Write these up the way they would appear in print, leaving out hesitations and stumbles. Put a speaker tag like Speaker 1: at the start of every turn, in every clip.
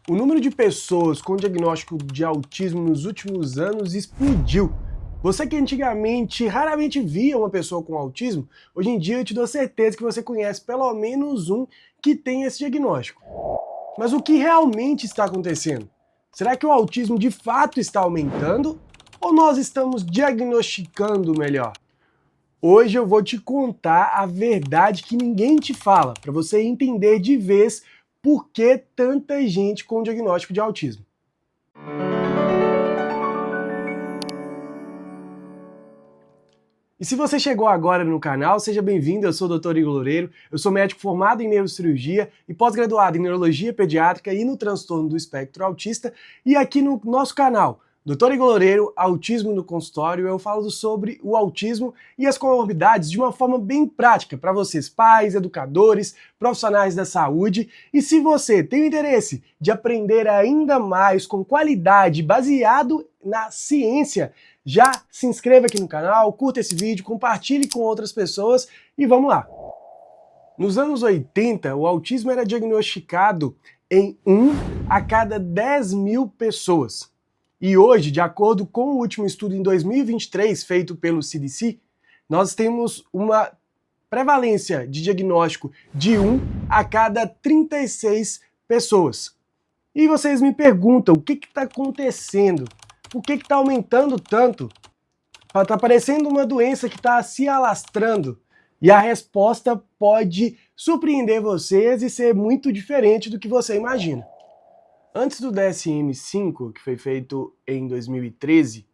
Speaker 1: O número de pessoas com diagnóstico de autismo nos últimos anos explodiu. Você que antigamente raramente via uma pessoa com autismo, hoje em dia eu te dou certeza que você conhece pelo menos um que tem esse diagnóstico. Mas o que realmente está acontecendo? Será que o autismo de fato está aumentando? Ou nós estamos diagnosticando melhor? Hoje eu vou te contar a verdade que ninguém te fala, para você entender de vez por que tanta gente com diagnóstico de autismo. E se você chegou agora no canal, seja bem-vindo, eu sou o Dr. Igor Loureiro, eu sou médico formado em neurocirurgia e pós-graduado em neurologia pediátrica e no transtorno do espectro autista, e aqui no nosso canal, Dr. Igor Loureiro, Autismo no Consultório, eu falo sobre o autismo e as comorbidades de uma forma bem prática para vocês, pais, educadores, profissionais da saúde. E se você tem o interesse de aprender ainda mais com qualidade, baseado na ciência, já se inscreva aqui no canal, curta esse vídeo, compartilhe com outras pessoas e vamos lá! Nos anos 80, o autismo era diagnosticado em 1 a cada 10 mil pessoas. E hoje, de acordo com o último estudo em 2023 feito pelo CDC, nós temos uma prevalência de diagnóstico de 1 a cada 36 pessoas. E vocês me perguntam, o que está acontecendo? Por que está aumentando tanto? Está parecendo uma doença que está se alastrando. E a resposta pode surpreender vocês e ser muito diferente do que você imagina. Antes do DSM-5, que foi feito em 2013,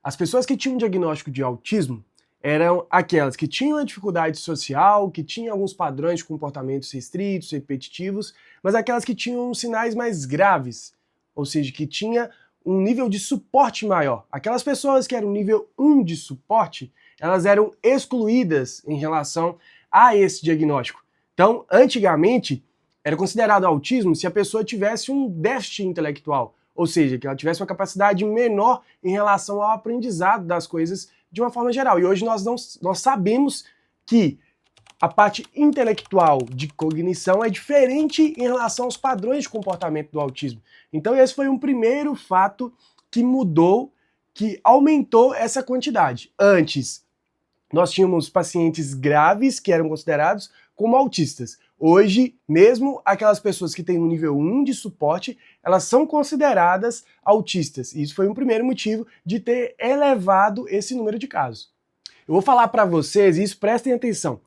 Speaker 1: as pessoas que tinham diagnóstico de autismo eram aquelas que tinham uma dificuldade social, que tinham alguns padrões de comportamentos restritos, repetitivos, mas aquelas que tinham sinais mais graves, ou seja, que tinha um nível de suporte maior. Aquelas pessoas que eram nível 1 de suporte, elas eram excluídas em relação a esse diagnóstico. Então, antigamente, era considerado autismo se a pessoa tivesse um déficit intelectual, ou seja, que ela tivesse uma capacidade menor em relação ao aprendizado das coisas de uma forma geral. E hoje nós sabemos que a parte intelectual de cognição é diferente em relação aos padrões de comportamento do autismo. Então esse foi um primeiro fato que mudou, que aumentou essa quantidade. Antes, nós tínhamos pacientes graves que eram considerados como autistas. Hoje, mesmo aquelas pessoas que têm um nível 1 de suporte, elas são consideradas autistas. E isso foi um primeiro motivo de ter elevado esse número de casos. Eu vou falar para vocês, e isso prestem atenção,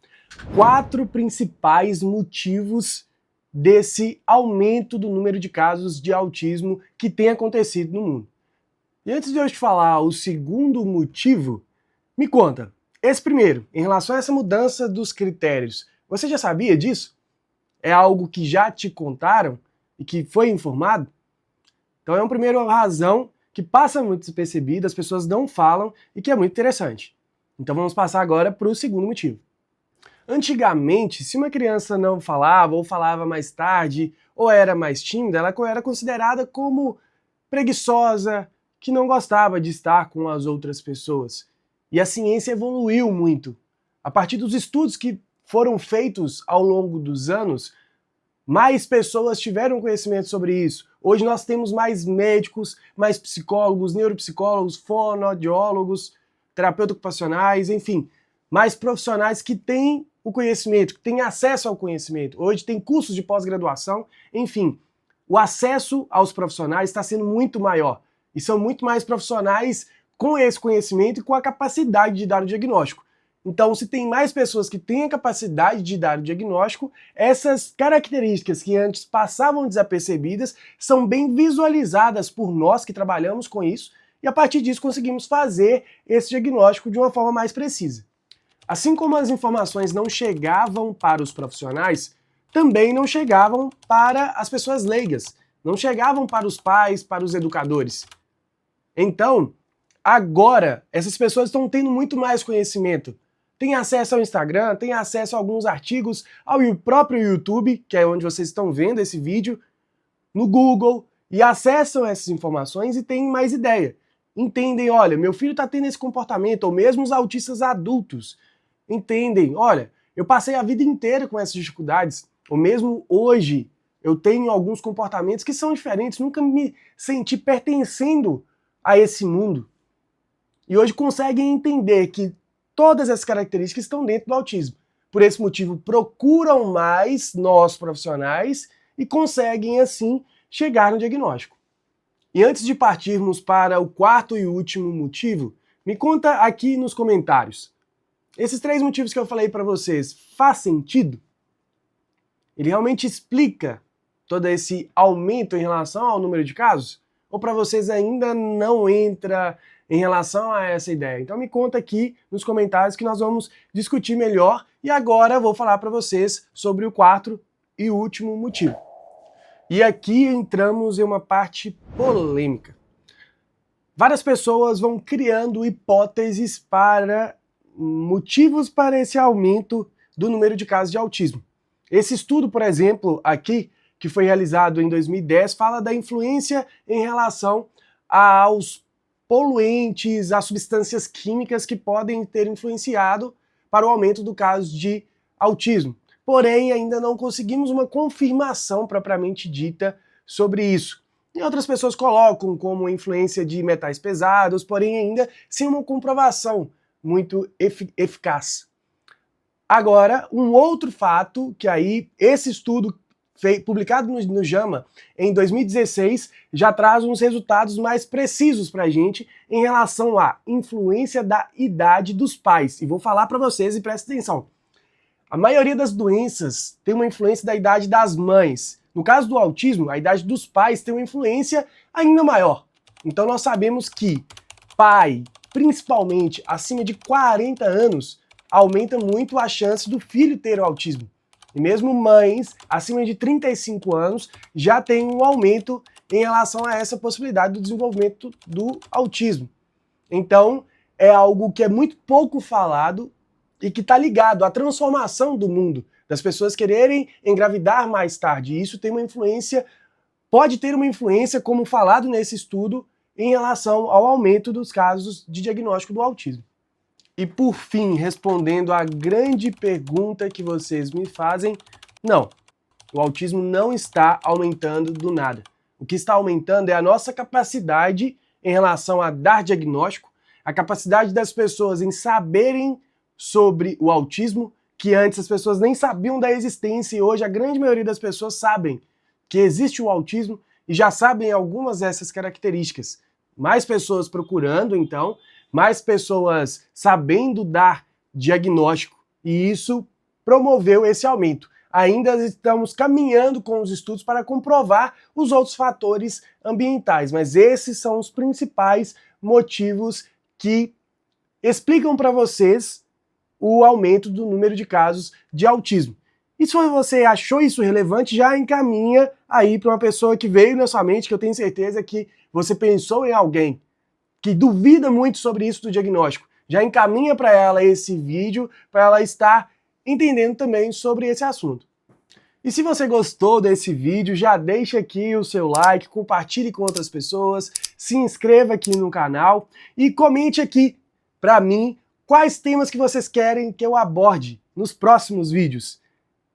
Speaker 1: 4 principais motivos desse aumento do número de casos de autismo que tem acontecido no mundo. E antes de eu te falar o segundo motivo, me conta, esse primeiro, em relação a essa mudança dos critérios, você já sabia disso? É algo que já te contaram e que foi informado? Então é uma primeira razão que passa muito despercebida, as pessoas não falam e que é muito interessante. Então vamos passar agora para o segundo motivo. Antigamente, se uma criança não falava ou falava mais tarde ou era mais tímida, ela era considerada como preguiçosa, que não gostava de estar com as outras pessoas. E a ciência evoluiu muito. A partir dos estudos que foram feitos ao longo dos anos, mais pessoas tiveram conhecimento sobre isso. Hoje nós temos mais médicos, mais psicólogos, neuropsicólogos, fonoaudiólogos, terapeutas ocupacionais, enfim, mais profissionais que têm o conhecimento, que têm acesso ao conhecimento. Hoje tem cursos de pós-graduação, enfim, o acesso aos profissionais está sendo muito maior. E são muito mais profissionais com esse conhecimento e com a capacidade de dar o diagnóstico. Então, se tem mais pessoas que têm a capacidade de dar o diagnóstico, essas características que antes passavam desapercebidas são bem visualizadas por nós que trabalhamos com isso e a partir disso conseguimos fazer esse diagnóstico de uma forma mais precisa. Assim como as informações não chegavam para os profissionais, também não chegavam para as pessoas leigas, não chegavam para os pais, para os educadores. Então, agora, essas pessoas estão tendo muito mais conhecimento. Tem acesso ao Instagram, tem acesso a alguns artigos, ao próprio YouTube, que é onde vocês estão vendo esse vídeo, no Google, e acessam essas informações e têm mais ideia. Entendem, olha, meu filho está tendo esse comportamento, ou mesmo os autistas adultos. Entendem, olha, eu passei a vida inteira com essas dificuldades, ou mesmo hoje, eu tenho alguns comportamentos que são diferentes, nunca me senti pertencendo a esse mundo. E hoje conseguem entender que todas essas características estão dentro do autismo. Por esse motivo, procuram mais nós profissionais e conseguem, assim, chegar no diagnóstico. E antes de partirmos para o quarto e último motivo, me conta aqui nos comentários. Esses 3 motivos que eu falei para vocês, faz sentido? Ele realmente explica todo esse aumento em relação ao número de casos? Ou para vocês ainda não entra em relação a essa ideia? Então me conta aqui nos comentários que nós vamos discutir melhor. E agora vou falar para vocês sobre o quarto e último motivo. E aqui entramos em uma parte polêmica. Várias pessoas vão criando hipóteses para motivos para esse aumento do número de casos de autismo. Esse estudo, por exemplo, aqui, que foi realizado em 2010, fala da influência em relação aos poluentes, às substâncias químicas que podem ter influenciado para o aumento do caso de autismo. Porém, ainda não conseguimos uma confirmação propriamente dita sobre isso. E outras pessoas colocam como influência de metais pesados, porém ainda sem uma comprovação muito eficaz. Agora, um outro fato, que aí esse estudo publicado no JAMA em 2016 já traz uns resultados mais precisos para a gente em relação à influência da idade dos pais. E vou falar para vocês e prestem atenção. A maioria das doenças tem uma influência da idade das mães. No caso do autismo, a idade dos pais tem uma influência ainda maior. Então nós sabemos que pai, principalmente acima de 40 anos, aumenta muito a chance do filho ter o autismo. E mesmo mães acima de 35 anos já tem um aumento em relação a essa possibilidade do desenvolvimento do autismo. Então, é algo que é muito pouco falado e que está ligado à transformação do mundo, das pessoas quererem engravidar mais tarde. E isso tem uma influência, pode ter uma influência, como falado nesse estudo, em relação ao aumento dos casos de diagnóstico do autismo. E por fim, respondendo à grande pergunta que vocês me fazem, não, o autismo não está aumentando do nada. O que está aumentando é a nossa capacidade em relação a dar diagnóstico, a capacidade das pessoas em saberem sobre o autismo, que antes as pessoas nem sabiam da existência e hoje a grande maioria das pessoas sabem que existe o autismo e já sabem algumas dessas características. Mais pessoas procurando, então, mais pessoas sabendo dar diagnóstico, e isso promoveu esse aumento. Ainda estamos caminhando com os estudos para comprovar os outros fatores ambientais, mas esses são os principais motivos que explicam para vocês o aumento do número de casos de autismo. E se você achou isso relevante, já encaminha aí para uma pessoa que veio na sua mente, que eu tenho certeza que você pensou em alguém que duvida muito sobre isso do diagnóstico. Já encaminha para ela esse vídeo, para ela estar entendendo também sobre esse assunto. E se você gostou desse vídeo, já deixa aqui o seu like, compartilhe com outras pessoas, se inscreva aqui no canal e comente aqui para mim quais temas que vocês querem que eu aborde nos próximos vídeos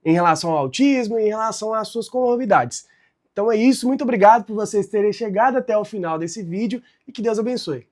Speaker 1: em relação ao autismo, em relação às suas comorbidades. Então é isso, muito obrigado por vocês terem chegado até o final desse vídeo e que Deus abençoe.